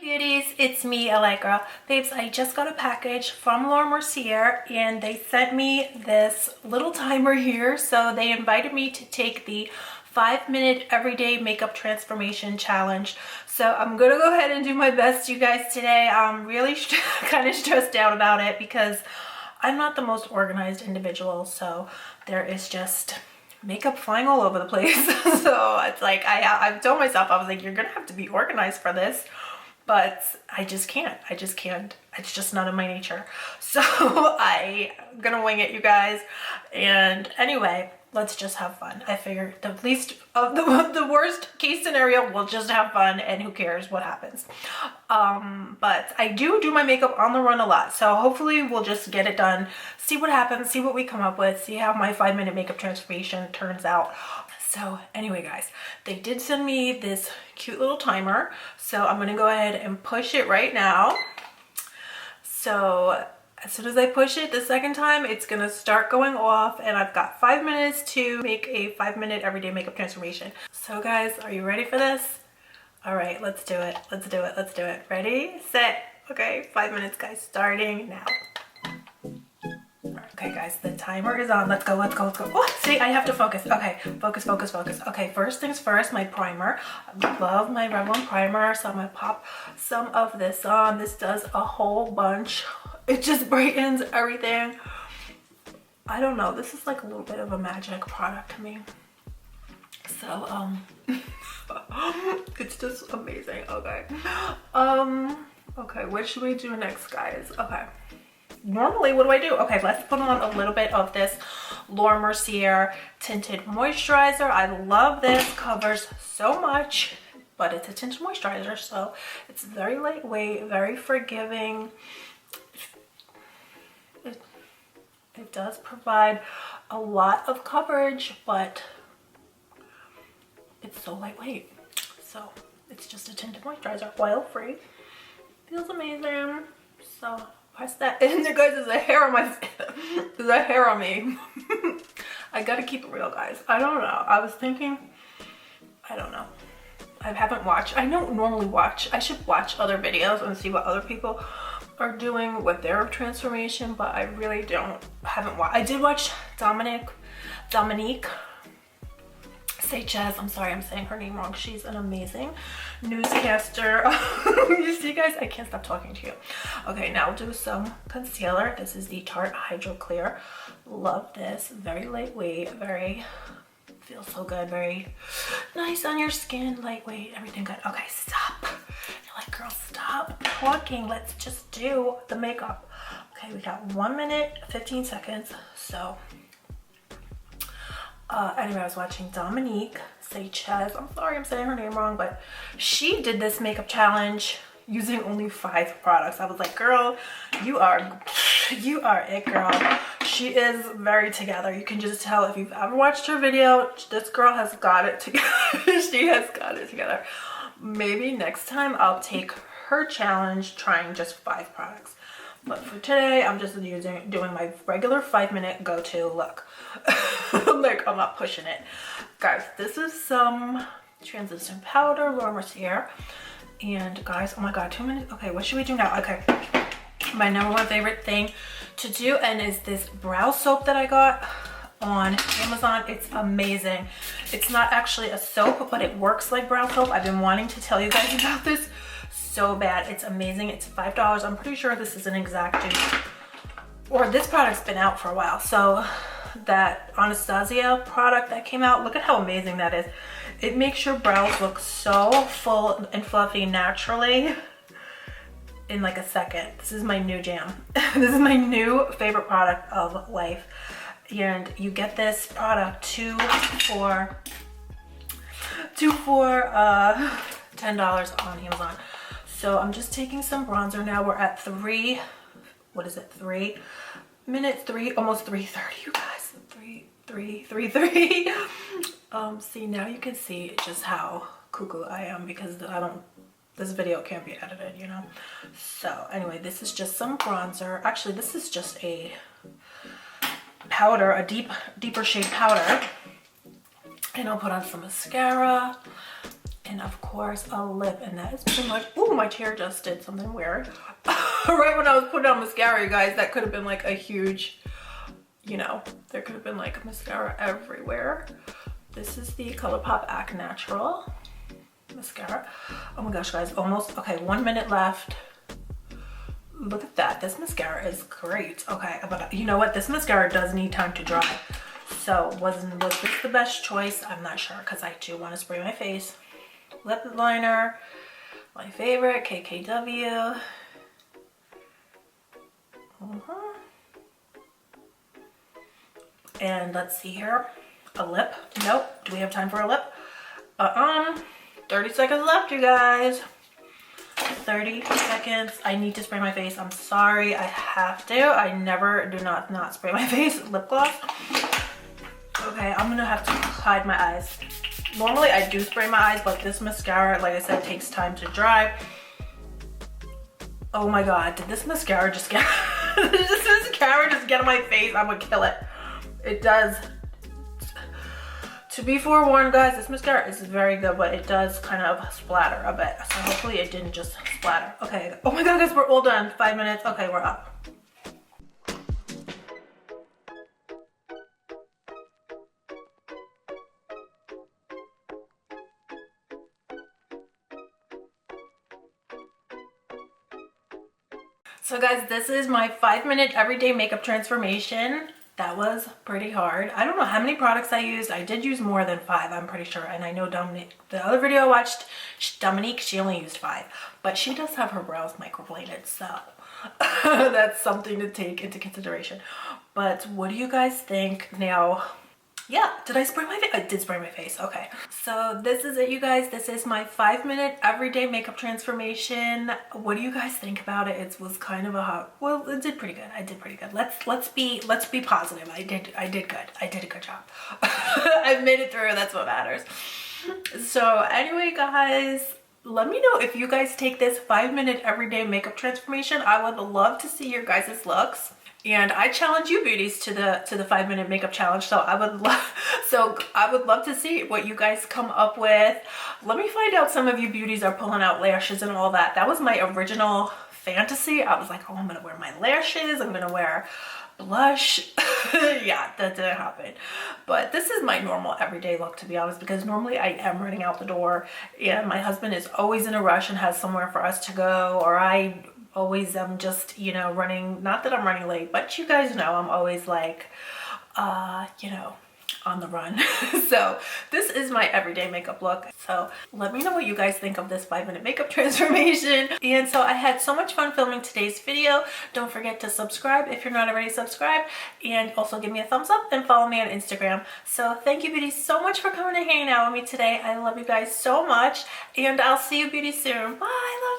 Beauties, it's me, Allegra. Babes, I just got a package from Laura Mercier and they sent me this little timer here. So they invited me to take the 5-minute everyday makeup transformation challenge. So I'm gonna go ahead and do my best, you guys, today. I'm really kind of stressed out about it because I'm not the most organized individual. So there is just makeup flying all over the place. So it's like, I've told myself, I was like, you're gonna have to be organized for this. But I just can't. It's just not in my nature. So I'm gonna wing it, you guys. And anyway, let's just have fun. I figured the least of the worst case scenario, we'll just have fun and who cares what happens. But I do my makeup on the run a lot. So hopefully we'll just get it done, see what happens, see what we come up with, see how my 5-minute makeup transformation turns out. So anyway, guys, they did send me this cute little timer. So I'm gonna go ahead and push it right now. So as soon as I push it the second time, it's gonna start going off and I've got 5 minutes to make a 5-minute everyday makeup transformation. So guys, are you ready for this? All right, let's do it. Let's do it. Let's do it. Ready, set. Okay, 5 minutes, guys, starting now. Okay, guys, the timer is on. Let's go, let's go, let's go. Oh, see, I have to focus. Okay, focus, focus, focus. Okay, first things first, my primer. I love my Revlon primer, so I'm gonna pop some of this on. This does a whole bunch. It just brightens everything. I don't know, this is like a little bit of a magic product to me. So, it's just amazing. Okay. Okay, what should we do next, guys? Okay. Normally, what do? Okay, let's put on a little bit of this Laura Mercier Tinted Moisturizer. I love this, covers so much, but it's a tinted moisturizer, so it's very lightweight, very forgiving. It does provide a lot of coverage, but it's so lightweight. So it's just a tinted moisturizer, oil-free. Feels amazing. So press that in there, guys. There's a hair on my face. There's a hair on me. I gotta keep it real, guys. I don't know. I was thinking, I don't know. I haven't watched. I don't normally watch. I should watch other videos and see what other people are doing with their haven't watched. I did watch Dominique Sanchez. I'm sorry, I'm saying her name wrong. She's an amazing newscaster. You see, guys, I can't stop talking to you. Okay, now we'll do some concealer. This is the Tarte Hydro Clear. Love this. Very lightweight, feels so good, very nice on your skin, lightweight, everything good. Okay, stop. You're like, girl, stop talking. Let's just do the makeup. Okay, we got 1 minute, 15 seconds. So, anyway, I was watching Dominique Sanchez. I'm sorry I'm saying her name wrong, but she did this makeup challenge using only 5 products. I was like, girl, you are it, girl. She is very together. You can just tell if you've ever watched her video, this girl has got it together. She has got it together. Maybe next time I'll take her challenge trying just 5 products. But for today, I'm just doing my regular 5-minute go-to look. Like, I'm not pushing it. Guys, this is some translucent powder, Laura Mercier. And guys, oh my god, 2 minutes. Okay, what should we do now? Okay, my #1 favorite thing to do, and is this brow soap that I got on Amazon. It's amazing. It's not actually a soap, but it works like brow soap. I've been wanting to tell you guys about this so bad. It's amazing. It's $5. I'm pretty sure this is an exact dupe, or this product's been out for a while. So that Anastasia product that came out, look at how amazing that is. It makes your brows look so full and fluffy naturally in like a second. This is my new jam. This is my new favorite product of life. And you get this product two for $10 on Amazon. So I'm just taking some bronzer now. We're at 3 minutes, almost 3:30, you guys. 3:30. See, now you can see just how cuckoo I am because this video can't be edited, you know. So anyway, this is just some bronzer. Actually, this is just a powder, a deeper shade powder. And I'll put on some mascara and of course a lip, and that is pretty much, ooh, my chair just did something weird. Right when I was putting on mascara, you guys, that could have been like a huge, you know, there could have been like mascara everywhere. This is the ColourPop Act Natural mascara. Oh my gosh, guys, almost, okay, 1 minute left. Look at that, this mascara is great. Okay, but you know what, this mascara does need time to dry. So was this the best choice? I'm not sure, because I do want to spray my face. Lip liner, my favorite, KKW. And let's see here, a lip. Nope, do we have time for a lip? 30 seconds left, you guys. 30 seconds. I need to spray my face. I'm sorry, I have to. I never do not spray my face. Lip gloss. Okay, I'm gonna have to hide my eyes. Normally I do spray my eyes, but this mascara, like I said, takes time to dry. Oh my god, did this mascara just get did this mascara just get on my face? I'm gonna kill it. It does. To be forewarned, guys, this mascara is very good, but it does kind of splatter a bit. So hopefully it didn't just splatter. Okay. Oh my god, guys, we're all done. 5 minutes. Okay, we're up. So guys, this is my 5-minute everyday makeup transformation. That was pretty hard. I don't know how many products I used. I did use more than 5, I'm pretty sure. And I know Dominique, the other video I watched, Dominique, she only used 5. But she does have her brows microbladed, so that's something to take into consideration. But what do you guys think? Now, yeah, did I spray my face? I did spray my face, okay. So this is it, you guys. This is my 5-minute everyday makeup transformation. What do you guys think about it? It was kind of a hot, well, it did pretty good. I did pretty good. Let's be positive. I did good. I did a good job. I made it through, that's what matters. So anyway, guys, let me know if you guys take this 5-minute everyday makeup transformation. I would love to see your guys' looks. And I challenge you beauties to the 5-minute makeup challenge. So I would love to see what you guys come up with. Let me find out some of you beauties are pulling out lashes and all that. That was my original fantasy. I was like, oh, I'm gonna wear my lashes, I'm gonna wear blush. Yeah, that didn't happen. But this is my normal everyday look, to be honest, because normally I am running out the door and my husband is always in a rush and has somewhere for us to go, or I always am just, you know, running, not that I'm running late, but you guys know I'm always like, you know, on the run. So this is my everyday makeup look. So let me know what you guys think of this 5-minute makeup transformation. And so I had so much fun filming today's video. Don't forget to subscribe if you're not already subscribed, and also give me a thumbs up and follow me on Instagram. So thank you, beauties, so much for coming and hanging out with me today. I love you guys so much, and I'll see you beauties soon. Bye. I love you.